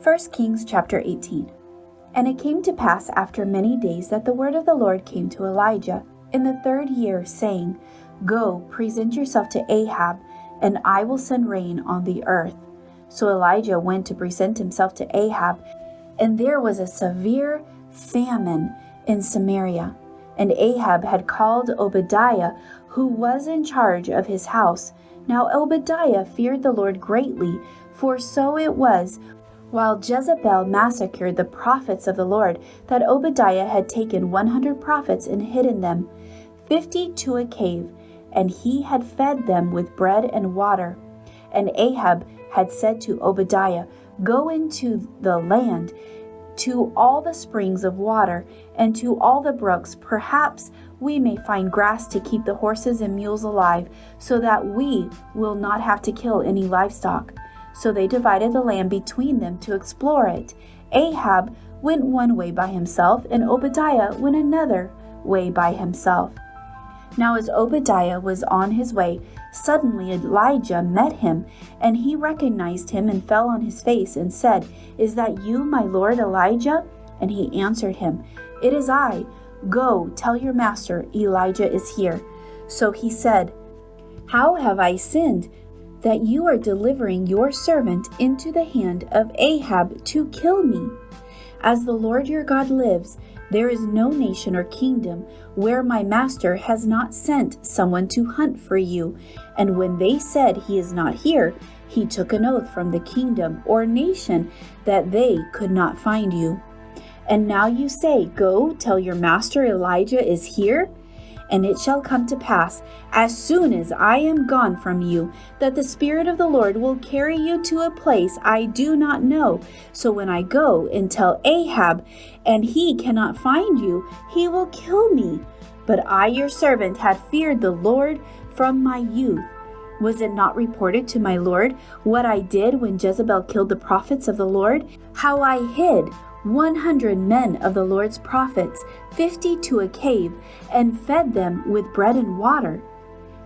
1 Kings chapter 18. And it came to pass after many days that the word of the Lord came to Elijah in the 3rd year, saying, Go, present yourself to Ahab, and I will send rain on the earth. So Elijah went to present himself to Ahab, and there was a severe famine in Samaria. And Ahab had called Obadiah, who was in charge of his house. Now Obadiah feared the Lord greatly, for so it was, while Jezebel massacred the prophets of the Lord, that Obadiah had taken 100 prophets and hidden them, 50 to a cave, and he had fed them with bread and water. And Ahab had said to Obadiah, Go into the land, to all the springs of water, and to all the brooks. Perhaps we may find grass to keep the horses and mules alive, so that we will not have to kill any livestock. So they divided the land between them to explore it. Ahab went one way by himself, and Obadiah went another way by himself. Now as Obadiah was on his way, suddenly Elijah met him, and he recognized him and fell on his face and said, Is that you, my lord Elijah? And he answered him, It is I. Go, tell your master, Elijah is here. So he said, How have I sinned, that you are delivering your servant into the hand of Ahab to kill me? As the Lord your God lives, there is no nation or kingdom where my master has not sent someone to hunt for you. And when they said he is not here, he took an oath from the kingdom or nation that they could not find you. And now you say, Go, tell your master Elijah is here? And it shall come to pass, as soon as I am gone from you, that the Spirit of the Lord will carry you to a place I do not know. So when I go and tell Ahab, and he cannot find you, he will kill me. But I, your servant, had feared the Lord from my youth. Was it not reported to my Lord what I did when Jezebel killed the prophets of the Lord? How I hid 100 men of the Lord's prophets, 50 to a cave, and fed them with bread and water.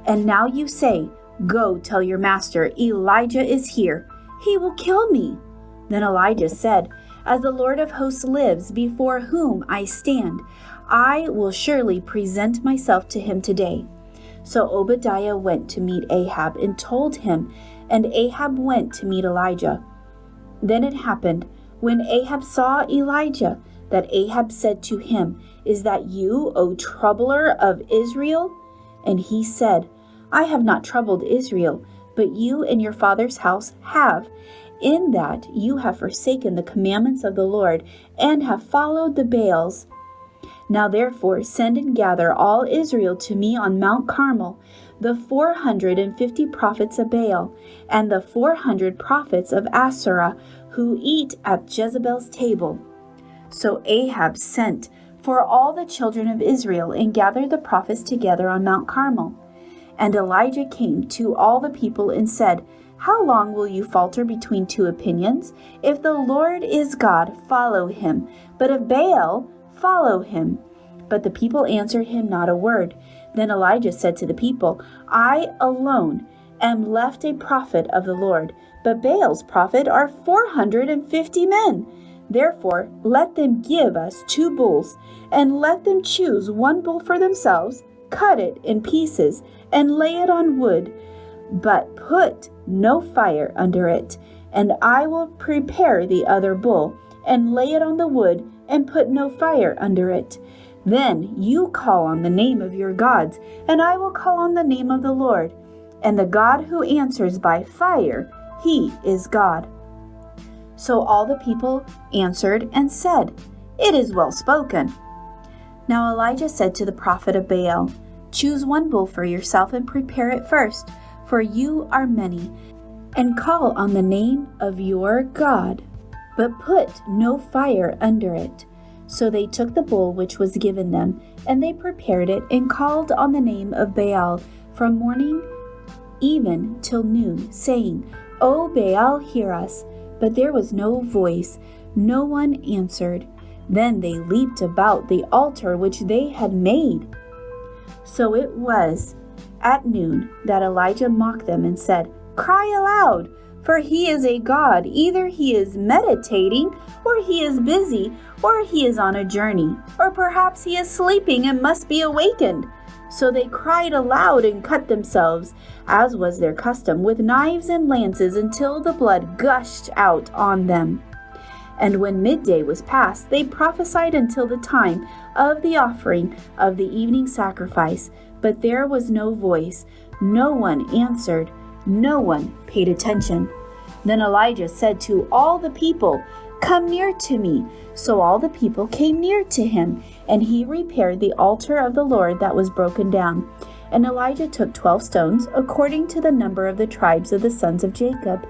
And now you say, Go, tell your master, Elijah is here. He will kill me. Then Elijah said, As the Lord of hosts lives, before whom I stand, I will surely present myself to him today. So Obadiah went to meet Ahab and told him, and Ahab went to meet Elijah. Then it happened, when Ahab saw Elijah, that Ahab said to him, Is that you, O troubler of Israel? And he said, I have not troubled Israel, but you and your father's house have, in that you have forsaken the commandments of the Lord, and have followed the Baals. Now therefore send and gather all Israel to me on Mount Carmel, the 450 prophets of Baal, and the 400 prophets of Asherah, who eat at Jezebel's table. So Ahab sent for all the children of Israel, and gathered the prophets together on Mount Carmel. And Elijah came to all the people and said, How long will you falter between two opinions? If the Lord is God, follow him, but if Baal, follow him. But the people answered him not a word. Then Elijah said to the people, I alone am left a prophet of the Lord, but Baal's prophet are 450 men. Therefore let them give us 2 bulls, and let them choose 1 bull for themselves, cut it in pieces, and lay it on wood, but put no fire under it. And I will prepare the other bull, and lay it on the wood, and put no fire under it. Then you call on the name of your gods, and I will call on the name of the Lord. And the God who answers by fire, he is God. So all the people answered and said, It is well spoken. Now Elijah said to the prophet of Baal, Choose 1 bull for yourself and prepare it first, for you are many, and call on the name of your God, but put no fire under it. So they took the bull which was given them, and they prepared it, and called on the name of Baal from morning even till noon, saying, O Baal, hear us. But there was no voice, no one answered. Then they leaped about the altar which they had made. So it was at noon that Elijah mocked them and said, Cry aloud, for he is a god. Either he is meditating, or he is busy, or he is on a journey, or perhaps he is sleeping and must be awakened." So they cried aloud and cut themselves, as was their custom, with knives and lances until the blood gushed out on them. And when midday was past, they prophesied until the time of the offering of the evening sacrifice. But there was no voice. No one answered. No one paid attention. Then Elijah said to all the people, "Come near to me." So all the people came near to him, and he repaired the altar of the Lord that was broken down. And Elijah took 12 stones, according to the number of the tribes of the sons of Jacob,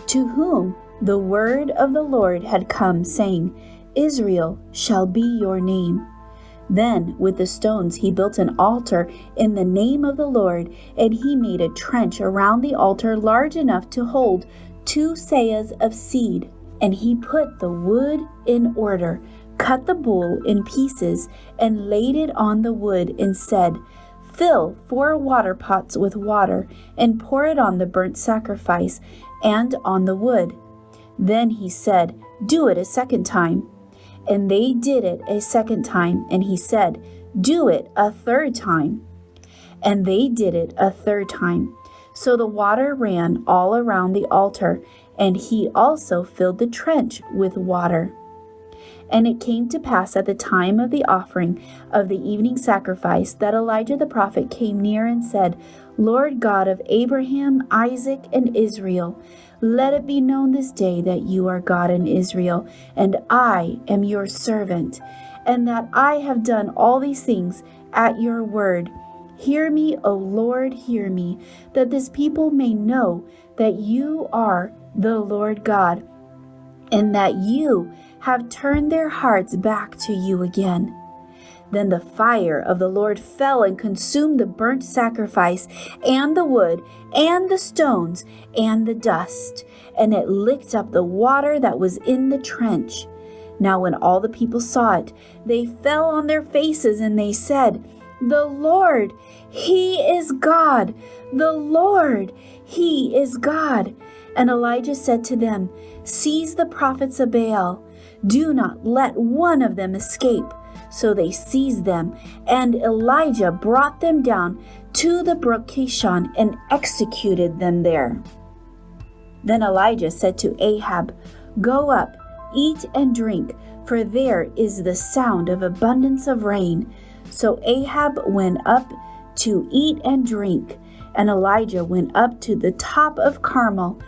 to whom the word of the Lord had come, saying, "Israel shall be your name." Then with the stones he built an altar in the name of the Lord, and he made a trench around the altar large enough to hold 2 seahs of seed. And he put the wood in order, cut the bull in pieces, and laid it on the wood, and said, "Fill 4 water pots with water, and pour it on the burnt sacrifice and on the wood." Then he said, "Do it a second time." And they did it a second time, and he said, "Do it a third time." And they did it a third time. So the water ran all around the altar, and he also filled the trench with water. And it came to pass at the time of the offering of the evening sacrifice that Elijah the prophet came near and said, "Lord God of Abraham, Isaac, and Israel, let it be known this day that you are God in Israel, and I am your servant, and that I have done all these things at your word. Hear me, O Lord, hear me, that this people may know that you are the Lord God, and that you have turned their hearts back to you again." Then the fire of the Lord fell and consumed the burnt sacrifice, and the wood, and the stones, and the dust, and it licked up the water that was in the trench. Now when all the people saw it, they fell on their faces, and they said, "The Lord, He is God! The Lord, He is God!" And Elijah said to them, "Seize the prophets of Baal. Do not let one of them escape." So they seized them, and Elijah brought them down to the brook Kishon and executed them there. Then Elijah said to Ahab, "Go up, eat and drink, for there is the sound of abundance of rain." So Ahab went up to eat and drink, and Elijah went up to the top of Carmel.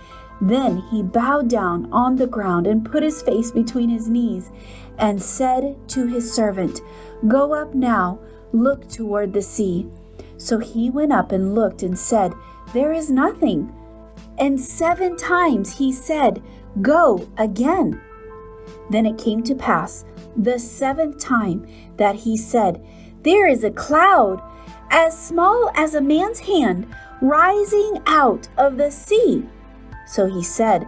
Then he bowed down on the ground and put his face between his knees, and said to his servant, "Go up now, look toward the sea." So he went up and looked and said, "There is nothing." And 7 times he said, "Go again." Then it came to pass the 7th time that he said, "There is a cloud as small as a man's hand rising out of the sea." So he said,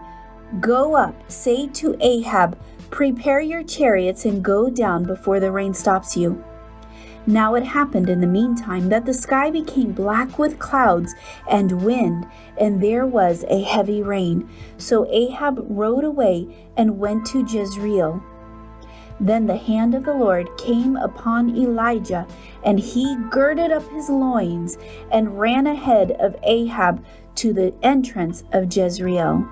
"Go up, say to Ahab, prepare your chariots and go down before the rain stops you." Now it happened in the meantime that the sky became black with clouds and wind, and there was a heavy rain. So Ahab rode away and went to Jezreel. Then the hand of the Lord came upon Elijah, and he girded up his loins and ran ahead of Ahab to the entrance of Jezreel.